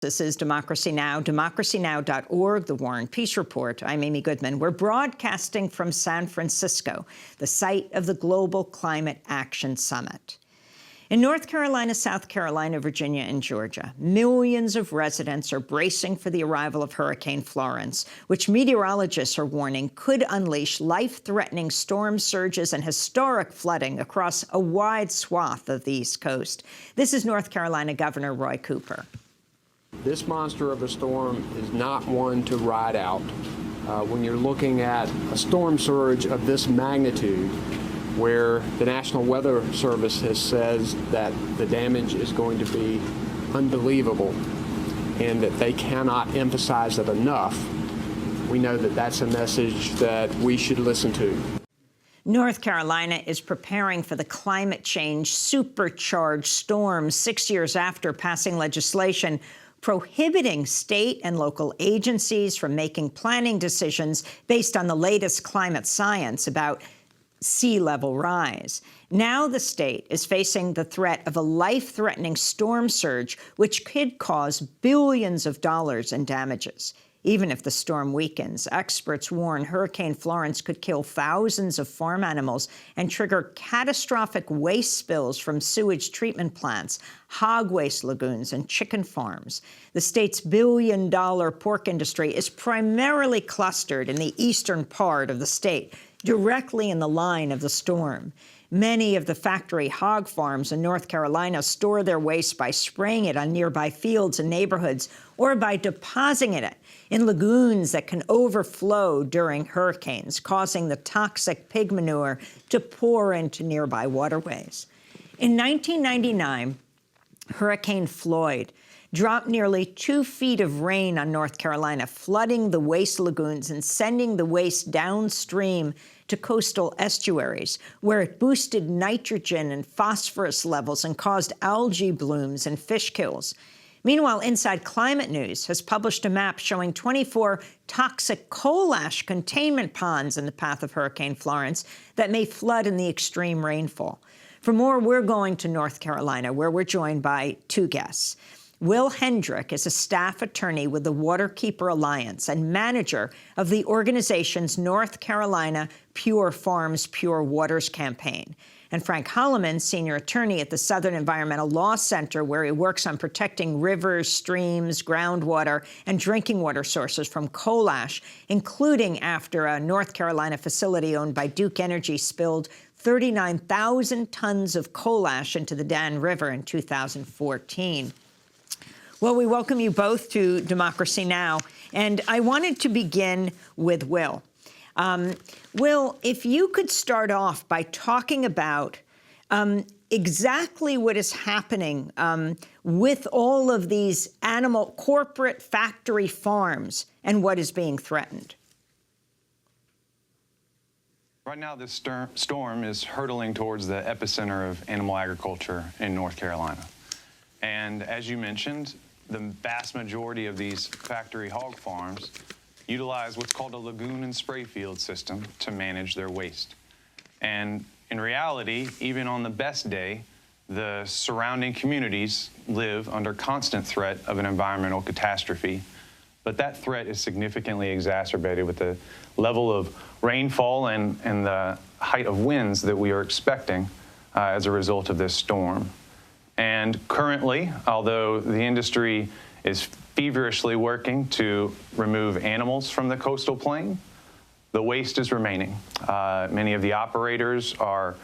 This is Democracy Now!, democracynow.org, The War and Peace Report. I'm Amy Goodman. We're broadcasting from San Francisco, the site of the Global Climate Action Summit. In North Carolina, South Carolina, Virginia, and Georgia, millions of residents are bracing for the arrival of Hurricane Florence, which meteorologists are warning could unleash life-threatening storm surges and historic flooding across a wide swath of the East Coast. This is North Carolina Governor Roy Cooper. This monster of a storm is not one to ride out. When you're looking at a storm surge of this magnitude, where the National Weather Service has says that the damage is going to be unbelievable and that they cannot emphasize it enough, we know that that's a message that we should listen to. North Carolina is preparing for the climate change supercharged storm 6 years after passing legislation prohibiting state and local agencies from making planning decisions based on the latest climate science about sea level rise. Now the state is facing the threat of a life-threatening storm surge, which could cause billions of dollars in damages. Even if the storm weakens, experts warn Hurricane Florence could kill thousands of farm animals and trigger catastrophic waste spills from sewage treatment plants, hog waste lagoons, and chicken farms. The state's billion-dollar pork industry is primarily clustered in the eastern part of the state, directly in the line of the storm. Many of the factory hog farms in North Carolina store their waste by spraying it on nearby fields and neighborhoods or by depositing it in lagoons that can overflow during hurricanes, causing the toxic pig manure to pour into nearby waterways. In 1999, Hurricane Floyd dropped nearly 2 feet of rain on North Carolina, flooding the waste lagoons and sending the waste downstream to coastal estuaries, where it boosted nitrogen and phosphorus levels and caused algae blooms and fish kills. Meanwhile, Inside Climate News has published a map showing 24 toxic coal ash containment ponds in the path of Hurricane Florence that may flood in the extreme rainfall. For more, we're going to North Carolina, where we're joined by two guests. Will Hendrick is a staff attorney with the Waterkeeper Alliance and manager of the organization's North Carolina Pure Farms, Pure Waters campaign. And Frank Holloman, senior attorney at the Southern Environmental Law Center, where he works on protecting rivers, streams, groundwater, and drinking water sources from coal ash, including after a North Carolina facility owned by Duke Energy spilled 39,000 tons of coal ash into the Dan River in 2014. Well, we welcome you both to Democracy Now! And I wanted to begin with Will. Will, if you could start off by talking about exactly what is happening with all of these corporate factory farms and what is being threatened. Right now, this storm is hurtling towards the epicenter of animal agriculture in North Carolina. And as you mentioned, the vast majority of these factory hog farms utilize what's called a lagoon and spray field system to manage their waste. And in reality, even on the best day, the surrounding communities live under constant threat of an environmental catastrophe. But that threat is significantly exacerbated with the level of rainfall and the height of winds that we are expecting as a result of this storm. And currently, although the industry is feverishly working to remove animals from the coastal plain, the waste is remaining. Many of the operators are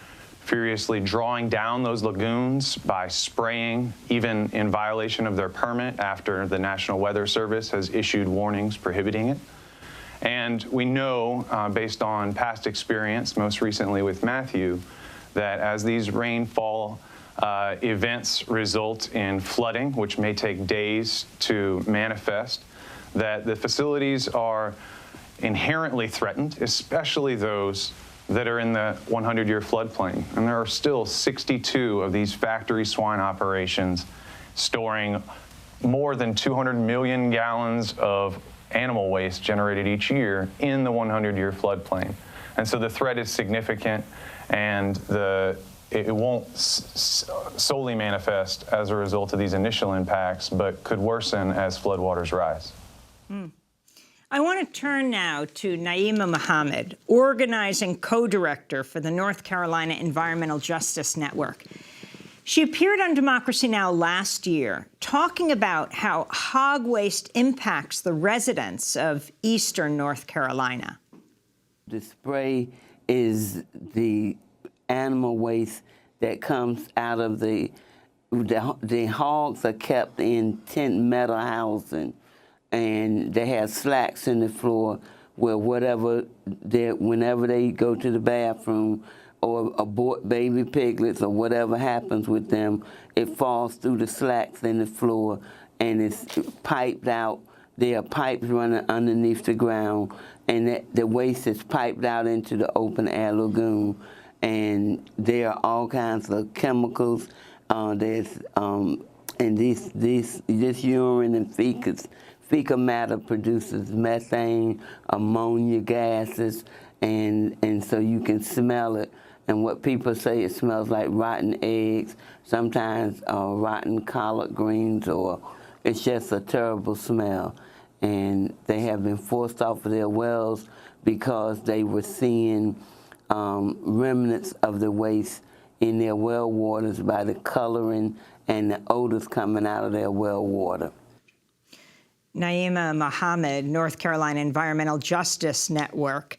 furiously drawing down those lagoons by spraying, even in violation of their permit after the National Weather Service has issued warnings prohibiting it. And we know, based on past experience, most recently with Matthew, that as these rainfall events result in flooding, which may take days to manifest, that the facilities are inherently threatened, especially those that are in the 100-year floodplain. And there are still 62 of these factory swine operations storing more than 200 million gallons of animal waste generated each year in the 100-year floodplain. And so the threat is significant, and the it won't solely manifest as a result of these initial impacts, but could worsen as floodwaters rise. I want to turn now to Naima Muhammad, organizing co-director for the North Carolina Environmental Justice Network. She appeared on Democracy Now! Last year, talking about how hog waste impacts the residents of eastern North Carolina. The spray is the animal waste that comes out of the hogs are kept in tent metal housing, and they have slacks in the floor where whenever they go to the bathroom or abort baby piglets or whatever happens with them, it falls through the slacks in the floor and it's piped out. There are pipes running underneath the ground, and the waste is piped out into the open air lagoon. And there are all kinds of chemicals. And this urine and fecal matter produces methane, ammonia gases, and so you can smell it. And what people say, it smells like rotten eggs, sometimes rotten collard greens, or it's just a terrible smell. And they have been forced off of their wells because they were seeing remnants of the waste in their well waters by the coloring and the odors coming out of their well water. Naima Muhammad, North Carolina Environmental Justice Network,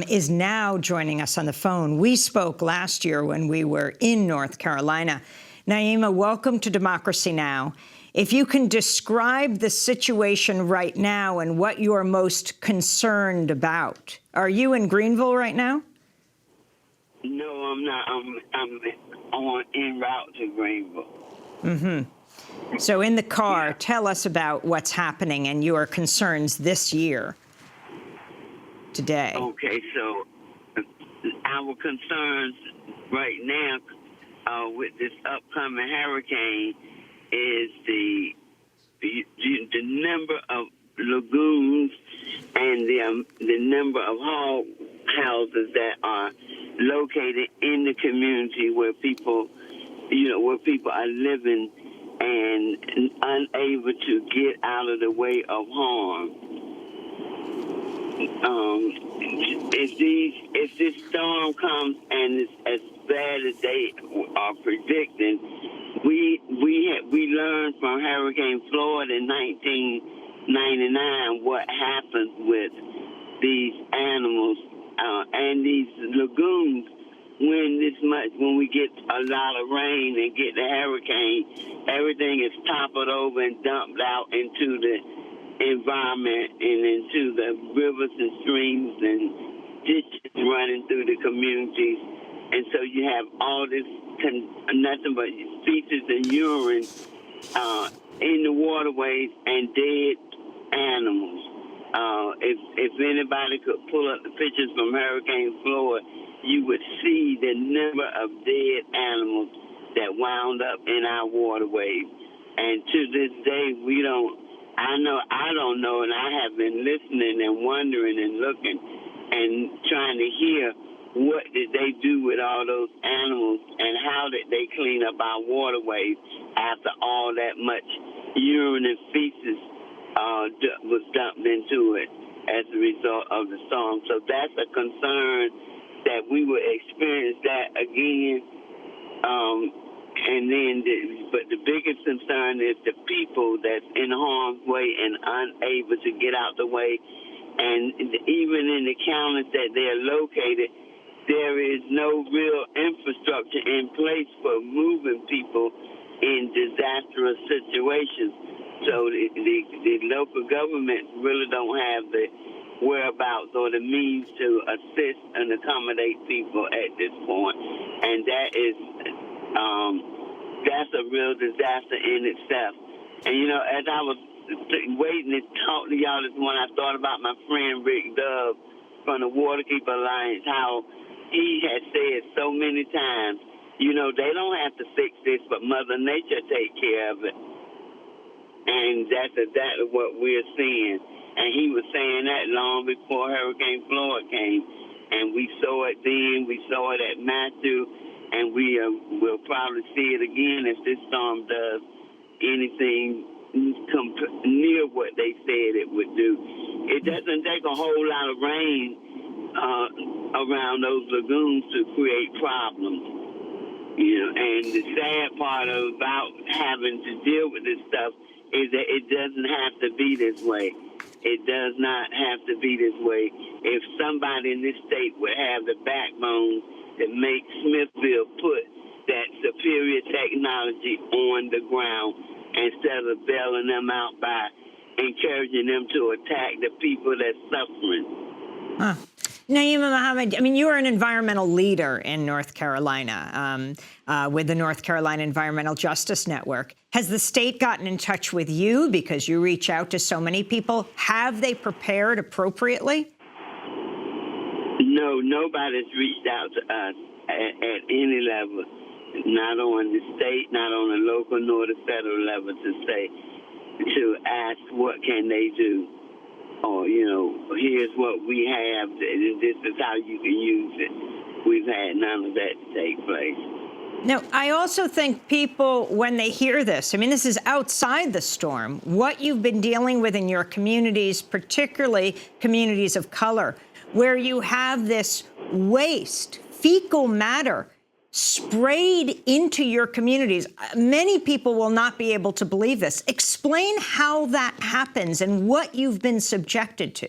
is now joining us on the phone. We spoke last year when we were in North Carolina. Naima, welcome to Democracy Now! If you can describe the situation right now and what you're most concerned about. Are you in Greenville right now? No, I'm not. I'm en route to Greenville. Mm-hmm. So in the car, tell us about what's happening and your concerns this year, today. Okay, so our concerns right now with this upcoming hurricane is the number of lagoons and the number of hog houses that are located in the community where people are living and unable to get out of the way of harm. If this storm comes and it's as bad as they are predicting, we learned from Hurricane Florence in 1999 what happens with these animals and these lagoons. When we get a lot of rain and get the hurricane, everything is toppled over and dumped out into the environment and into the rivers and streams and ditches running through the communities. And so you have all this nothing but feces and urine in the waterways and dead animals. If anybody could pull up the pictures from Hurricane Florence, you would see the number of dead animals that wound up in our waterways. And to this day, I don't know, and I have been listening and wondering and looking and trying to hear what did they do with all those animals and how did they clean up our waterways after all that much urine and feces was dumped into it as a result of the storm. So that's a concern that we will experience that again. But the biggest concern is the people that's in harm's way and unable to get out the way. And even in the counties that they're located, there is no real infrastructure in place for moving people in disastrous situations. So the local governments really don't have the whereabouts or the means to assist and accommodate people at this point. And that's a real disaster in itself. And, as I was waiting to talk to y'all this morning, I thought about my friend Rick Dove from the Waterkeeper Alliance, how he had said so many times, they don't have to fix this, but Mother Nature take care of it. And that's exactly what we're seeing. And he was saying that long before Hurricane Florence came. And we saw it then, we saw it at Matthew, and we will probably see it again if this storm does anything near what they said it would do. It doesn't take a whole lot of rain around those lagoons to create problems. And the sad part about having to deal with this stuff is that it doesn't have to be this way. It does not have to be this way. If somebody in this state would have the backbone to make Smithfield put that superior technology on the ground instead of bailing them out by encouraging them to attack the people that's suffering. Huh. Naima Mohammed, I mean, you are an environmental leader in North Carolina with the North Carolina Environmental Justice Network. Has the state gotten in touch with you because you reach out to so many people? Have they prepared appropriately? No, nobody's reached out to us at any level, not on the state, not on the local, nor the federal level to ask what can they do. Or, here's what we have, this is how you can use it. We've had none of that take place. Now, I also think people, when they hear this, I mean, this is outside the storm, what you've been dealing with in your communities, particularly communities of color, where you have this waste, fecal matter, sprayed into your communities. Many people will not be able to believe this. Explain how that happens and what you've been subjected to.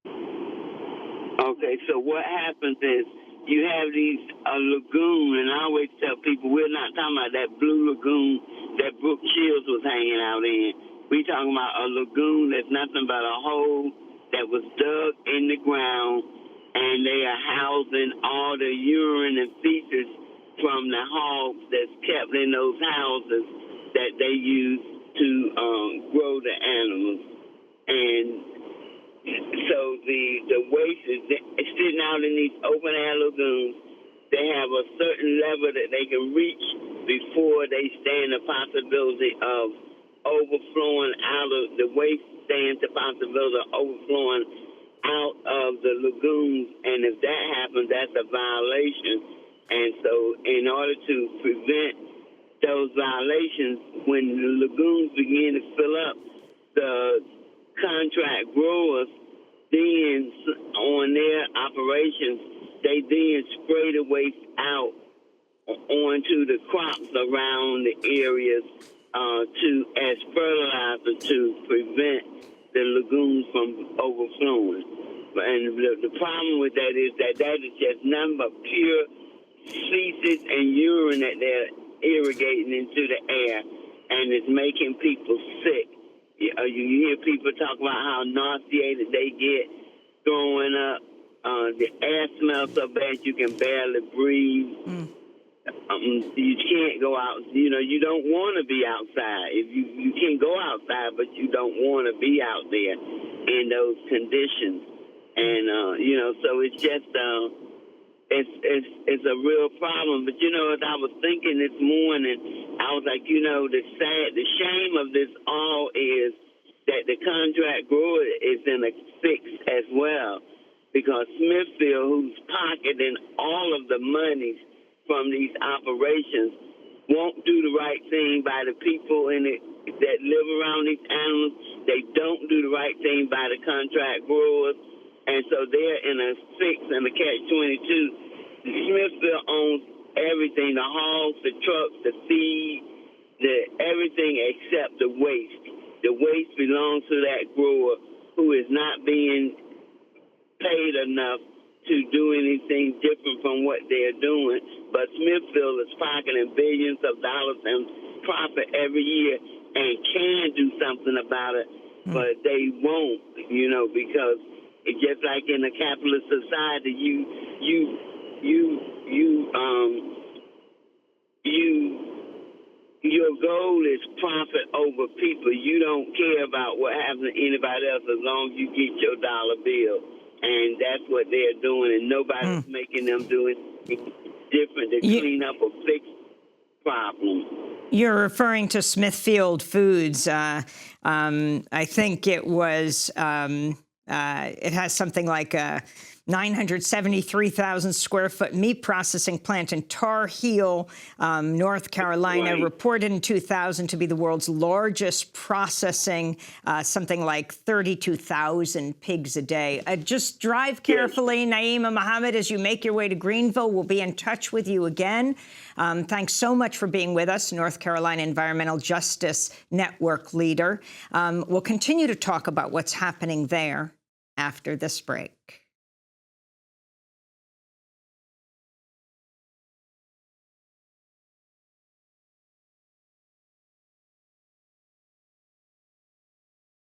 Okay, so what happens is you have these lagoon, and I always tell people we're not talking about that blue lagoon that Brooke Shields was hanging out in. We're talking about a lagoon that's nothing but a hole that was dug in the ground, and they are housing all the urine and feces from the hogs that's kept in those houses that they use to grow the animals. And so the waste is sitting out in these open air lagoons. They have a certain level that they can reach before they stand the possibility of overflowing out of the waste, stands the possibility of overflowing out of the lagoons. And if that happens, that's a violation. And so in order to prevent those violations, when the lagoons begin to fill up, the contract growers then, on their operations, they then spray the waste out onto the crops around the areas as fertilizer to prevent the lagoons from overflowing. And the problem with that is that is just nothing but pure feces and urine that they're irrigating into the air, and it's making people sick. You hear people talk about how nauseated they get throwing up. The air smells so bad you can barely breathe. You can't go out. You don't want to be outside. If you can go outside, but you don't want to be out there in those conditions. And so it's just it's a real problem. But as I was thinking this morning, I was like, the shame of this all is that the contract grower is in a fix as well, because Smithfield, who's pocketing all of the monies from these operations, won't do the right thing by the people that live around these animals. They don't do the right thing by the contract growers. And so they're in a fix and a catch-22. Smithfield owns everything, the hogs, the trucks, the feed, everything except the waste. The waste belongs to that grower who is not being paid enough to do anything different from what they're doing. But Smithfield is pocketing billions of dollars in profit every year and can do something about it, but they won't, because it's just like in a capitalist society, your goal is profit over people. You don't care about what happens to anybody else as long as you get your dollar bill. And that's what they're doing, and nobody's making them do anything different to clean up or fix problems. You're referring to Smithfield Foods. I think it was, it has something like 973,000 square foot meat processing plant in Tar Heel, North Carolina, Right. reported in 2000 to be the world's largest, processing something like 32,000 pigs a day. Just drive carefully, Naima Mohammed, as you make your way to Greenville. We'll be in touch with you again. Thanks so much for being with us, North Carolina Environmental Justice Network leader. We'll continue to talk about what's happening there after this break.